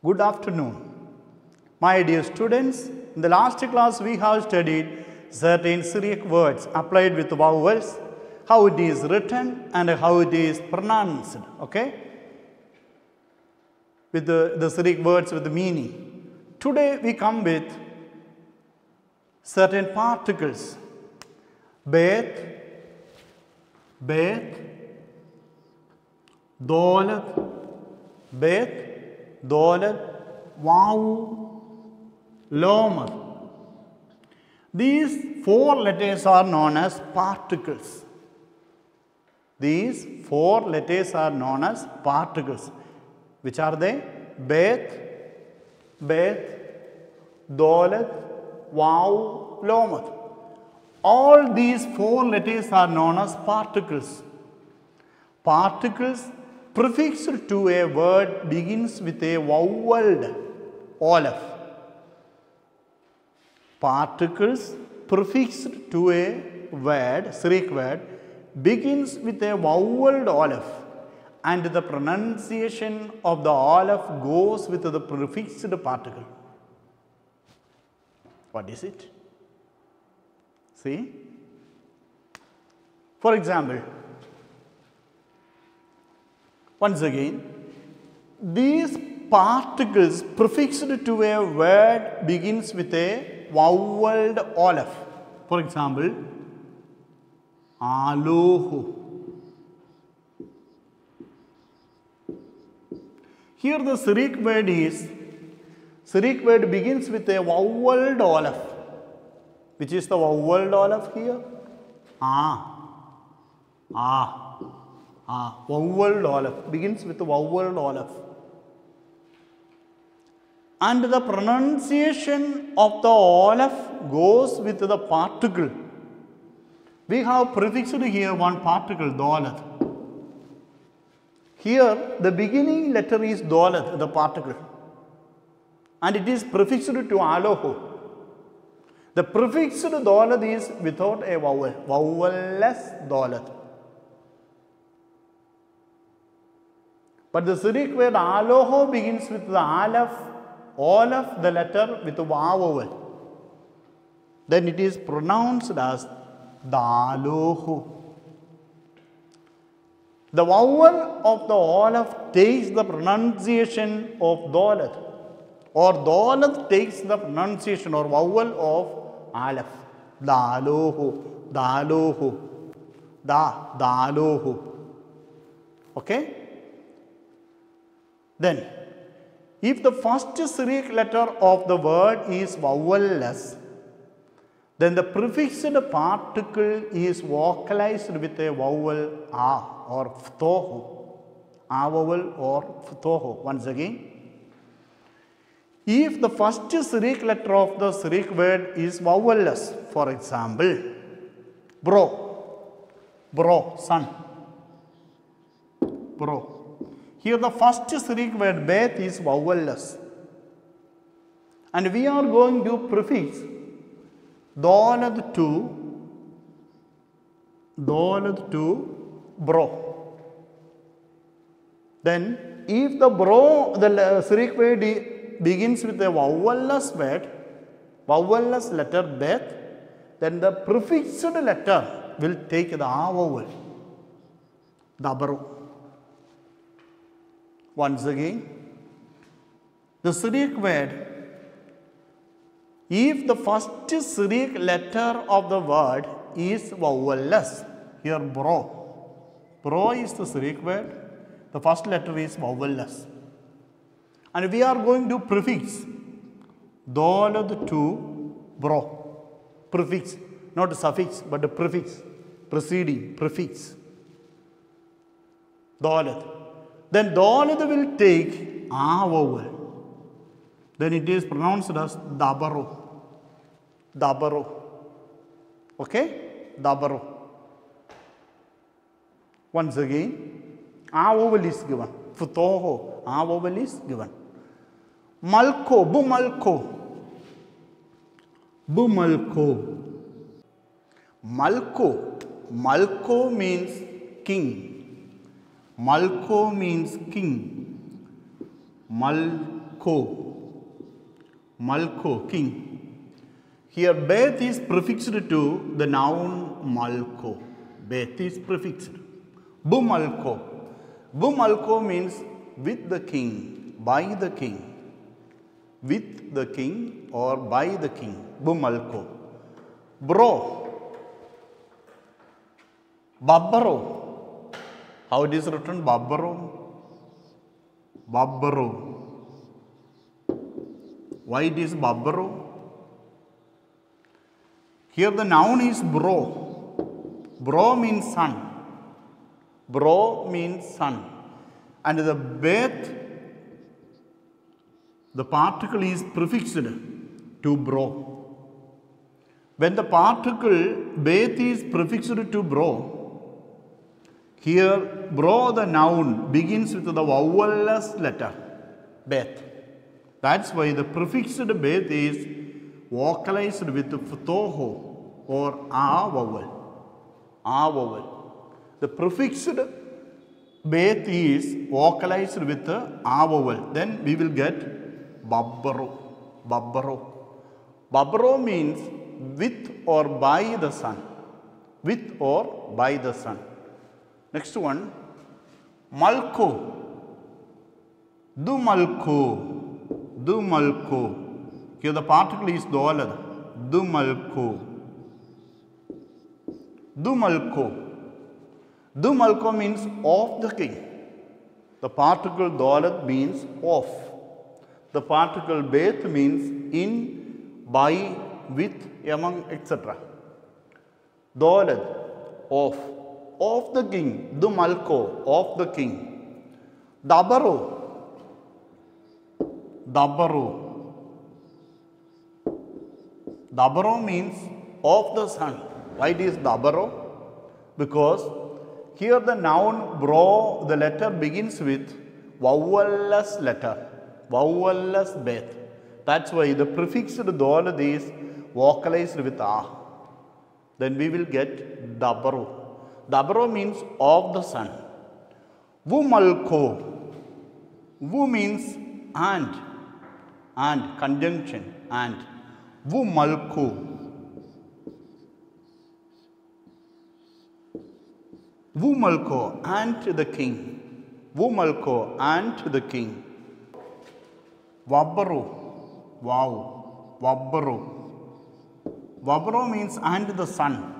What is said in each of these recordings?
Good afternoon. My dear students, in the last class we have studied certain Syriac words applied with vowels, how it is written and how it is pronounced, okay? With the Syriac words with the meaning. Today we come with certain particles. Bet, bet, dolat, bet, dolat, waw, lomer. These four letters are known as particles. These four letters are known as particles. Which are they? Bet, bet, dolat, waw, lomer. All these four letters are known as particles. Particles prefixed to a word begins with a voweled olaf. Particles prefixed to a word, Syriac word, begins with a voweled olaf, and the pronunciation of the olaf goes with the prefixed particle. What is it? See? For example, once again, these particles prefixed to a word begins with a voweled olaf. For example, alohu. Here the Syriac word begins with a voweled olaf. Which is the voweled olaf here? Voweled olaf begins with the voweled olaf. And the pronunciation of the olaf goes with the particle. We have prefixed here one particle, dolat. Here the beginning letter is dolat, the particle. And it is prefixed to alohu. The prefixed dolat is without a vowel, vowelless dolat. But the Syriac word aloho begins with the olaf, the letter with the vowel. Then it is pronounced as dalohu. The vowel of the olaf takes the pronunciation of dolat, or dolat takes the pronunciation or vowel of alaf. Dalohu, dalohu, dalohu. Okay? Then, if the first Syriac letter of the word is vowelless, then the prefixed particle is vocalized with a vowel a or phtohu. A vowel or phtohu. Once again, if the first Syriac letter of the Syriac word is vowelless, for example, bro, son, bro. Here the first Syriac word bet is vowelless. And we are going to prefix dolat to bro. Then if the bro, the Syriac word begins with a vowelless word, vowelless letter bet, then the prefixed letter will take the a vowel, the bro. Once again, the Syriac word, if the first Syriac letter of the word is vowelless, here bro is the Syriac word, the first letter is vowelless. And we are going to prefix dolat to bro. Prefix, not a suffix, but a prefix. preceding prefix. Dalat. Then dalat will take a vowel. Then it is pronounced as dabaro. Dabaro. Okay? Dabaro. Once again, a vowel is given. Futoho, a vowel is given. Malko, bumalko. Bumalko. Malko. Malko means king. Malko means king. Malko. Malko, king. Here, Beth is prefixed to the noun Malko. Beth is prefixed. Bumalko. Bumalko means with the king, by the king. With the king or by the king. Bumalko. Bro. Babbaro. How it is written? Babbaro. Babbaro. Why it is Babbaro? Here the noun is bro. Bro means son. Bro means son. And the Beth, the particle is prefixed to bro. When the particle Beth is prefixed to bro, here bro, the noun, begins with the vowelless letter Beth. That's why the prefixed Beth is vocalized with futoho or a vowel. A vowel. The prefixed Beth is vocalized with a vowel. Then we will get babbaro. Babbaro. Babbaro means with or by the sun. With or by the sun. Next one, malko. Dumalko. Dumalko. Here the particle is dolad. Dumalko. Dumalko. Dumalko means of the king. The particle dolad means of. The particle Beth means in, by, with, among, etc. Dolad, of. Of the king. Dumalko, of the king. Dabaro. Dabaro. Dabaro means of the sun. Why it is Dabaro? Because here the noun bro, the letter begins with vowelless letter. Vowelless Beth. That's why the prefix to dolad is vocalized with a. Then we will get Dabaro. Dabaro means of the sun. Vumalko. Vu means and. And, conjunction, and. Vumalko. Vumalko, and the king. Vumalko, and the king. Vabbaro. Wow. Vabbaro. Vabbaro means and the sun.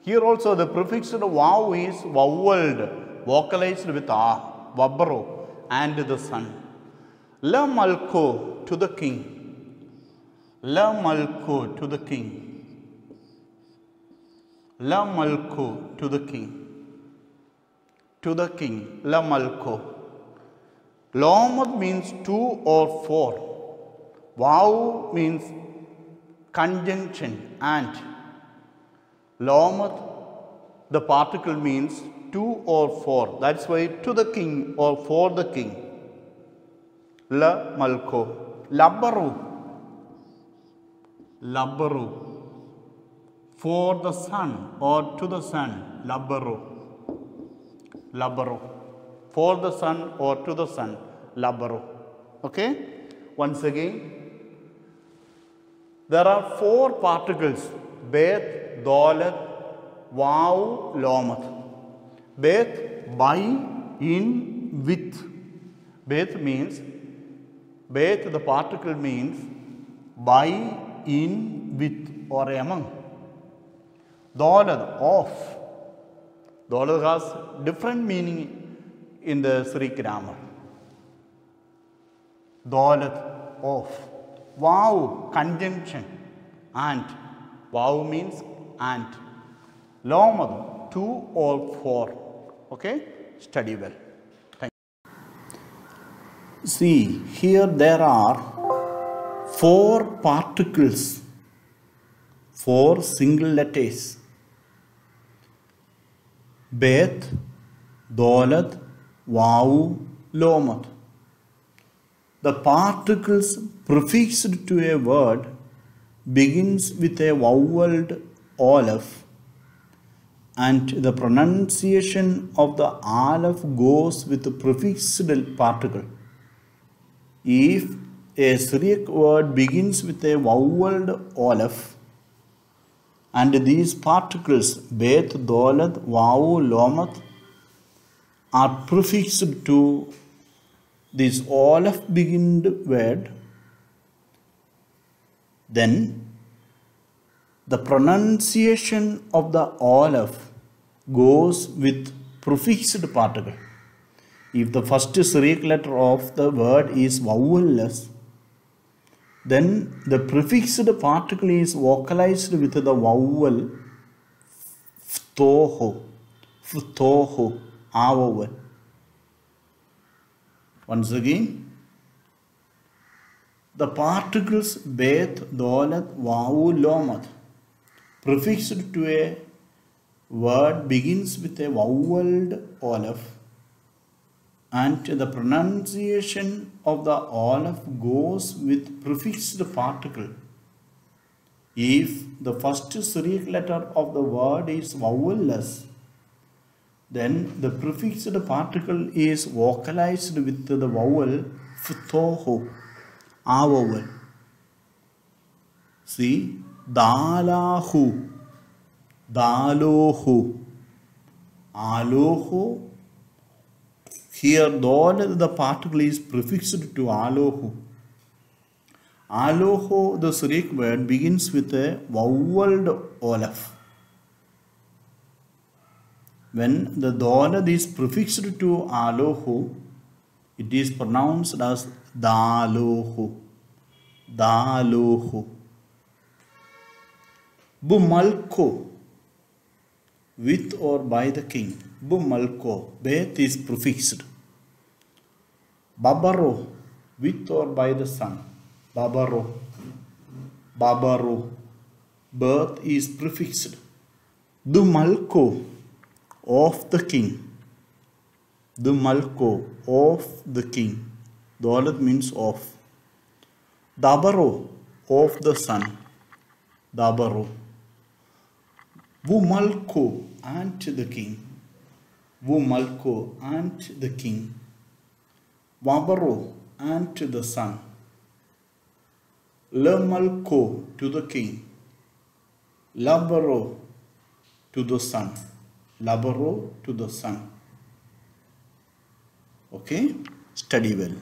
Here also the prefix to wow is voweled, vocalized with a. Vabbaro, and the sun. La malko, to the king. La malko, to the king. La malko, to the king. To the king. La malko. Lomad means two or four. Wow means conjunction and. Lomad, the particle means two or four. That's why to the king or for the king. La malko. Labbaru. Labbaru. For the sun or to the sun. Labbaru. Labbaru. For the sun or to the sun. Labbaru. Okay? Once again, there are four particles. Beth, Dolat, Wow, Lomat. Beth, by, in, with. Beth means, Beth, the particle means by, in, with or among. Dolat, of. Dolat has different meaning in the Sri grammar. Dolat, of. Wow, conjunction, and. Wow means and. Lomad, 2 or 4. Okay, study well. Thank you. See, here there are 4 particles, 4 single letters: Beth, Dolat, Waw, Lomat. The particles prefixed to a word begins with a voweled aleph, and the pronunciation of the aleph goes with the prefixed particle. If a Syriac word begins with a voweled aleph and these particles Beth, Dolat, Waw, Lomat are prefixed to this aleph beginned word, then the pronunciation of the aleph goes with prefixed particle. If the first Syriac letter of the word is vowelless, then the prefixed particle is vocalized with the vowel ftoho, ftoho, a vowel. Once again, the particles Beth, Dolat, Waw, Lomat prefixed to a word begins with a voweled aleph, and the pronunciation of the aleph goes with prefixed particle. If the first Syriac letter of the word is vowelless, then the prefixed particle is vocalized with the vowel ftoho, a vowel. See, dalahu, dalohu, alohu. Here Dolat, the particle is prefixed to alohu. Alohu, the Syriac word, begins with a voweled aleph. When the Dolat is prefixed to alohu, it is pronounced as dalohu, dalohu. Bumalko, with or by the king. Bumalko, Beth is prefixed. Babaro, with or by the son. Babaro, Babaro, birth is prefixed. Dumalko, of the king. Dumalko, of the king. Dolat means of. Dabaro, of the son. Dabaro. Wumalko, and the king. Wumalko, and the king. Wabaro, and the son. Lemalko, to the king. Labaro, to the son. Labaro, to the son. Okay, study well.